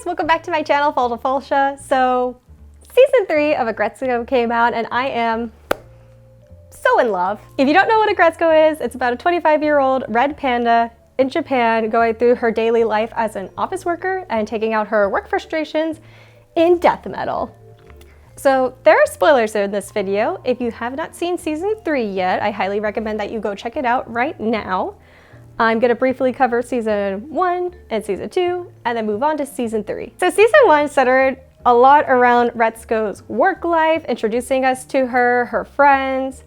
guys, welcome back to my channel, ValdaValsha. So, season 3 of Aggretsuko came out and I am so in love. If you don't know what Aggretsuko is, it's about a 25-year-old red panda in Japan going through her daily life as an office worker and taking out her work frustrations in death metal. So there are spoilers in this video. If you have not seen season 3 yet, I highly recommend that you go check it out right now. I'm going to briefly cover season 1 and season 2 and then move on to season 3. So season 1 centered a lot around Retsuko's work life, introducing us to her, her friends,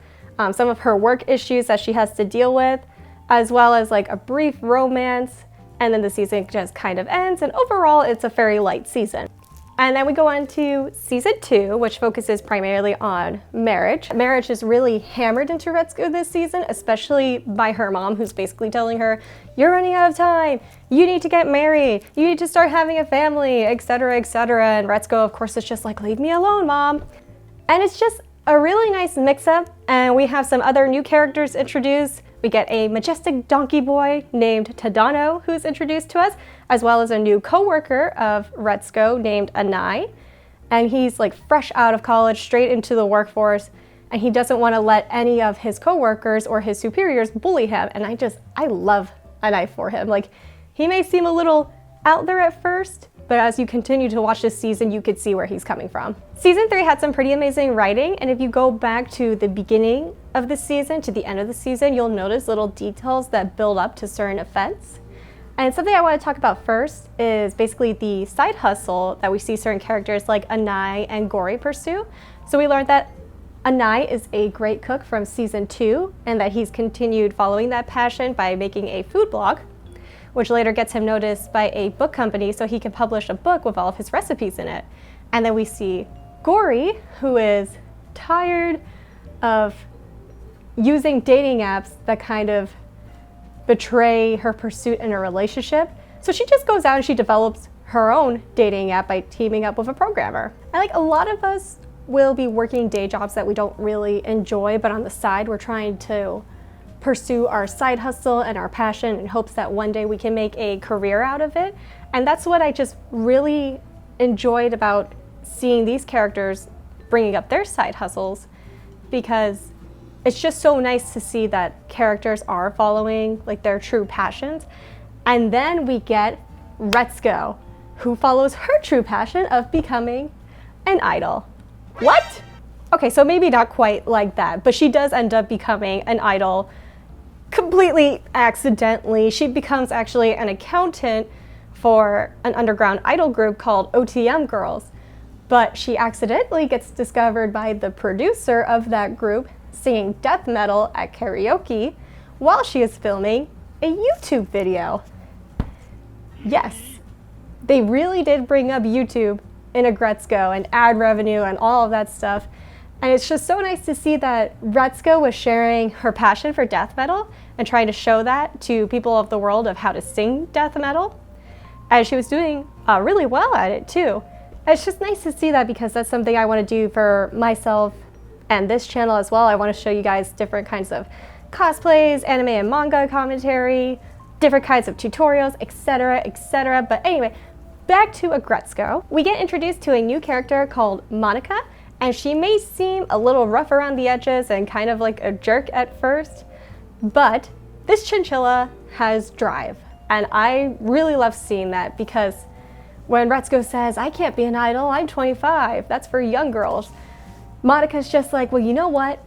some of her work issues that she has to deal with, as well as like a brief romance, and then the season just kind of ends, and overall it's a very light season. And then we go on to season 2, which focuses primarily on marriage. Marriage is really hammered into Retsuko this season, especially by her mom, who's basically telling her, you're running out of time, you need to get married, you need to start having a family, etc., etc. And Retsuko, of course, is just like, leave me alone, mom. And it's just a really nice mix-up, and we have some other new characters introduced. We get a majestic donkey boy named Tadano who's introduced to us, as well as a new co-worker of Retsuko named Anai. And he's like fresh out of college, straight into the workforce, and he doesn't want to let any of his co-workers or his superiors bully him. And I love Anai for him. Like, he may seem a little out there at first, but as you continue to watch this season, you could see where he's coming from. Season 3 had some pretty amazing writing, and if you go back to the beginning of the season to the end of the season, you'll notice little details that build up to certain events. And something I want to talk about first is basically the side hustle that we see certain characters like Anai and Gori pursue. So we learned that Anai is a great cook from season 2, and that he's continued following that passion by making a food blog, which later gets him noticed by a book company so he can publish a book with all of his recipes in it. And then we see Gori, who is tired of using dating apps that kind of betray her pursuit in a relationship. So she just goes out and she develops her own dating app by teaming up with a programmer. And like a lot of us will be working day jobs that we don't really enjoy, but on the side we're trying to pursue our side hustle and our passion in hopes that one day we can make a career out of it. And that's what I just really enjoyed about seeing these characters bringing up their side hustles, because it's just so nice to see that characters are following like their true passions. And then we get Retsuko, who follows her true passion of becoming an idol. What? Okay, so maybe not quite like that, but she does end up becoming an idol completely accidentally. She becomes actually an accountant for an underground idol group called OTM Girls, but she accidentally gets discovered by the producer of that group singing death metal at karaoke while she is filming a YouTube video. Yes, they really did bring up YouTube in Aggretsuko and ad revenue and all of that stuff. And it's just so nice to see that Retsuko was sharing her passion for death metal and trying to show that to people of the world of how to sing death metal. And she was doing really well at it too. And it's just nice to see that, because that's something I want to do for myself and this channel as well. I want to show you guys different kinds of cosplays, anime and manga commentary, different kinds of tutorials, etc., etc. But anyway, back to Aggretsuko. We get introduced to a new character called Monica, and she may seem a little rough around the edges and kind of like a jerk at first, but this chinchilla has drive. And I really love seeing that, because when Retsuko says, I can't be an idol, I'm 25, that's for young girls, Monica's just like, well, you know what?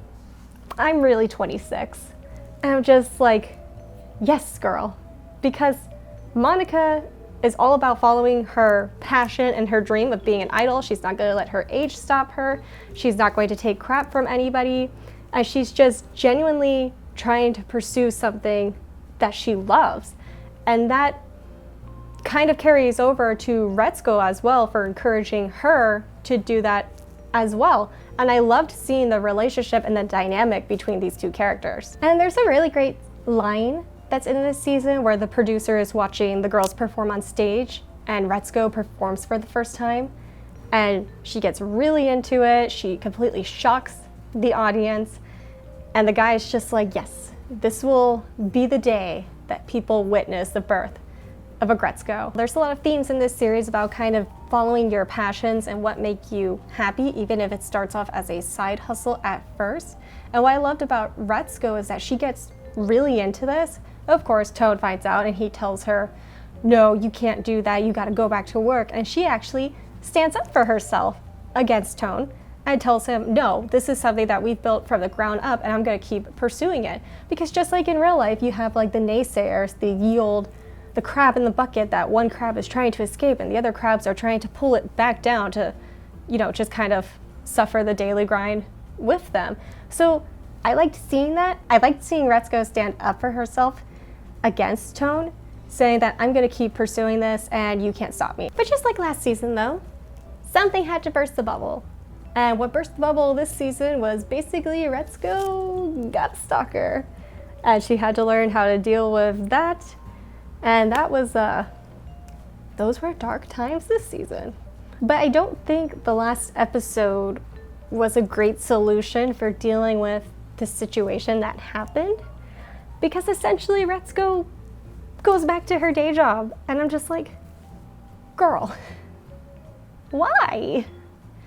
I'm really 26. And I'm just like, yes, girl. Because Monica is all about following her passion and her dream of being an idol. She's not going to let her age stop her. She's not going to take crap from anybody. And she's just genuinely trying to pursue something that she loves. And that kind of carries over to Retsuko as well, for encouraging her to do that as well. And I loved seeing the relationship and the dynamic between these two characters. And there's a really great line that's in this season where the producer is watching the girls perform on stage, and Retsuko performs for the first time, and she gets really into it. She completely shocks the audience, and the guy is just like, yes, this will be the day that people witness the birth of Aggretsuko. There's a lot of themes in this series about kind of following your passions and what make you happy, even if it starts off as a side hustle at first. And what I loved about Retsuko is that she gets really into this. Of course, Toad finds out and he tells her, no, you can't do that, you gotta go back to work. And she actually stands up for herself against Toad and tells him, no, this is something that we've built from the ground up and I'm gonna keep pursuing it. Because just like in real life, you have like the naysayers, the crab in the bucket that one crab is trying to escape and the other crabs are trying to pull it back down to, just kind of suffer the daily grind with them. So I liked seeing that. I liked seeing Retsuko stand up for herself against Toad, saying that I'm gonna keep pursuing this and you can't stop me. But just like last season though, something had to burst the bubble. And what burst the bubble this season was basically Retsuko got a stalker. And she had to learn how to deal with that. And that was, those were dark times this season. But I don't think the last episode was a great solution for dealing with the situation that happened. Because essentially Retsuko goes back to her day job. And I'm just like, girl, why?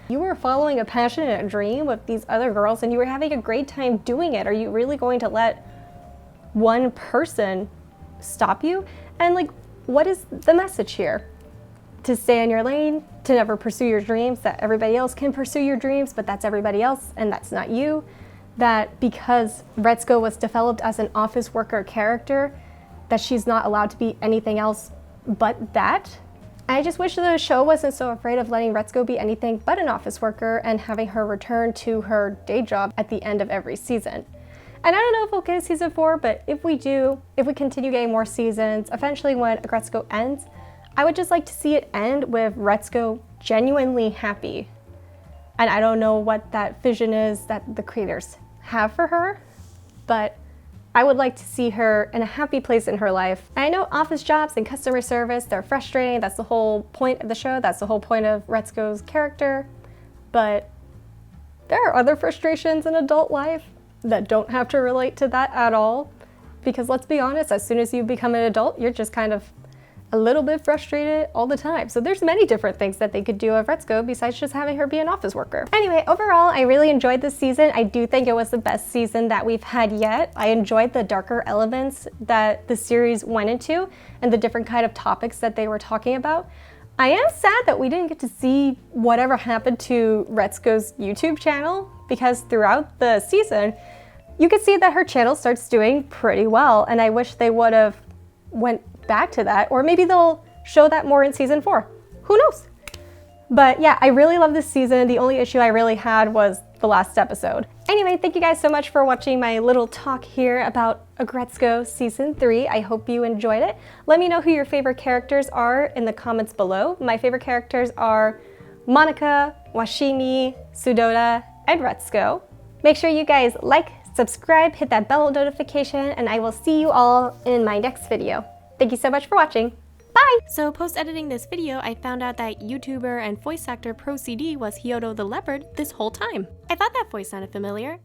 You were following a passion and a dream with these other girls and you were having a great time doing it. Are you really going to let one person stop you? And like, what is the message here? To stay in your lane, to never pursue your dreams, that everybody else can pursue your dreams, but that's everybody else and that's not you. That because Retsuko was developed as an office worker character, that she's not allowed to be anything else but that. I just wish the show wasn't so afraid of letting Retsuko be anything but an office worker and having her return to her day job at the end of every season. And I don't know if we'll get a season 4, but if we do, if we continue getting more seasons, eventually when Aggretsuko ends, I would just like to see it end with Retsuko genuinely happy. And I don't know what that vision is that the creators have for her, but I would like to see her in a happy place in her life. And I know office jobs and customer service, they're frustrating. That's the whole point of the show. That's the whole point of Retsuko's character. But there are other frustrations in adult life that don't have to relate to that at all. Because let's be honest, as soon as you become an adult, you're just kind of a little bit frustrated all the time. So there's many different things that they could do of Retsuko besides just having her be an office worker. Anyway, overall, I really enjoyed this season. I do think it was the best season that we've had yet. I enjoyed the darker elements that the series went into and the different kind of topics that they were talking about. I am sad that we didn't get to see whatever happened to Retsuko's YouTube channel, because throughout the season, you could see that her channel starts doing pretty well, and I wish they would have went back to that, or maybe they'll show that more in season 4. Who knows? But yeah, I really love this season. The only issue I really had was the last episode. Anyway, thank you guys so much for watching my little talk here about Aggretsuko Season 3. I hope you enjoyed it. Let me know who your favorite characters are in the comments below. My favorite characters are Monica, Washimi, Sudota, and Retsuko. Make sure you guys like, subscribe, hit that bell notification, and I will see you all in my next video. Thank you so much for watching. Bye! So post-editing this video, I found out that YouTuber and voice actor Pro CD was Hyodo the Leopard this whole time. I thought that voice sounded familiar,